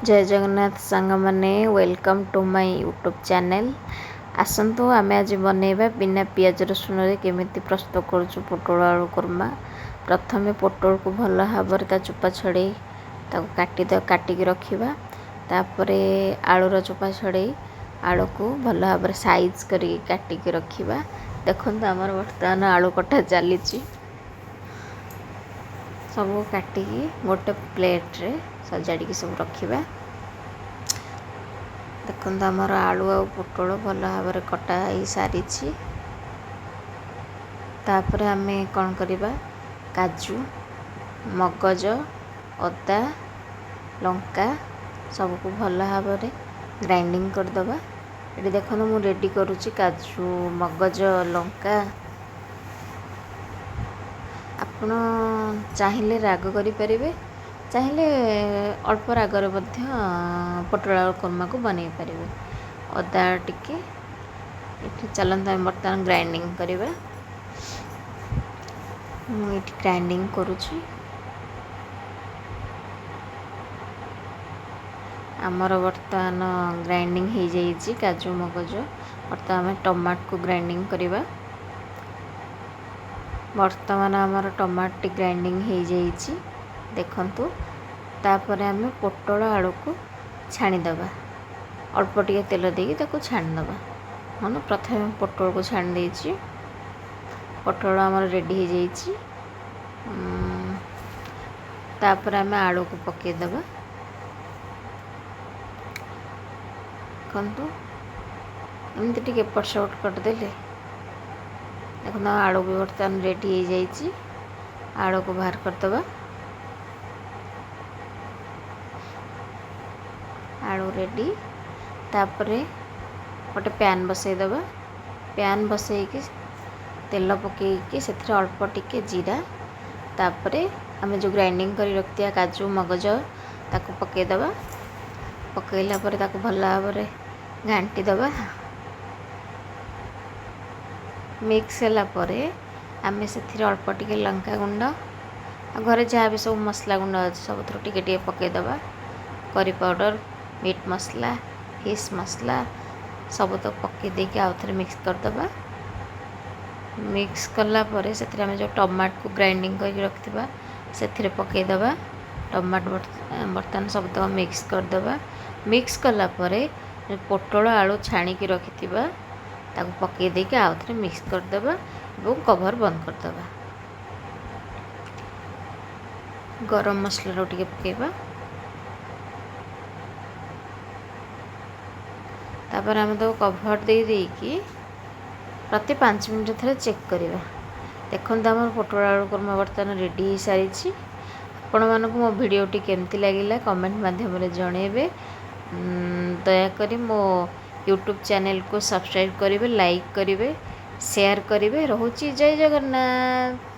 जय जगन्नाथ सांग माने welcome to my YouTube channel. आसतु आमे आज बनैबा बिना पियाज रसुण रे केमिति प्रस्तुत करछु पोटल आलू कुरमा। प्रथमे पोटल को भल भाबर ता चोपा छड़े काटिकी रखिबा। तापरे आलूर चोपा छड़े आलू को भल भाबर साइज करी काटिकी रखिबा। देखंतु हमर वर्तमान आलू कटा चलीची। सब काटिकी गोटे प्लेट रे सजाड़ी सब रखिबा। देखंतु हमर आलू आ पोटल भल भाबर कटा ही सारी। तापरे आमे कौन करिबा काजू मगज अदा लंका सबको भल भाबर ग्राइंडिंग करदबा। ये देखो मु रेडी करुच्ची काजू मगज लंका। आपण चाहिए राग करें चाहिए अल्प रागर पोटल आलू कुरमा को बन पारे। अदा टिके चलते आम बर्तमान ग्राइंडिंग करवा। मुझे ग्राइंडिंग करुच्ची। आमर बर्तमान ग्राइंडिंग हो जाइए काजू मगज। बर्तमान आम टमाट को ग्राइंडिंग करवा। बर्तमान आमर टमाट ग्राइंडिंग हो जाइए देखंतु। तापर आम पोटल आलू को छाणीदबा अल्प टिके तेल देकी छाणीदबा। हाँ प्रथम पोटल को छाणी देछि। पोटल आमर रेडी हो जाइए। तापर आम आलू को पकेदबा। देखंतु एमती टिके एपट सेपट करदे देखो आलू भी बर्तमान रेडी हो जाइए। आलू को बाहर करदबा। आलू रेडी। तापरे गोटे पैन बसईदबा। पैन बसईकी तेल पकईकी से अल्प टिके जीरा तापरे आम जो ग्राइंडिंग कर रखिया काजू मगज ताको पकईदबा। पकईला पर ताको भल भाव घांटी दबा। मिक्स होला परे आमे से अल्प टिके लंका गुंड घरे जहाँ भी सब मसला गुंड अच्छे सब टिके टिके पकईदबा। करी पाउडर मीट मसला फिश मसला सब तो पकई देके आउ थे मिक्स करदबा। मिक्स कला परे से जो टमाट को ग्राइंडिंग कर रखिबा से पकईदबा। टमाट बर्तमान सब तो मिक्स करदबा। मिक्स कला परे पोटल आलू छाणीकी रखिथिबा ताको पकई देके आउ थे मिक्स करदबा और कवर बंद करदबा। गरम मसला टिके पकेबा। तापर आम तो कभर दे देकी प्रति 5 मिनट थे चेक करवा। देखो आम पोटल आलू कुरमा बर्तमान रेडी हो सारी। आपण मानक मो भिडियोटी केमती लगिला कमेंट माध्यम जनइबे। दयाकोरी मो यूट्यूब चैनल को सब्सक्राइब करेंगे लाइक करेंगे शेयर करेंगे। रोची जय जगन्नाथ।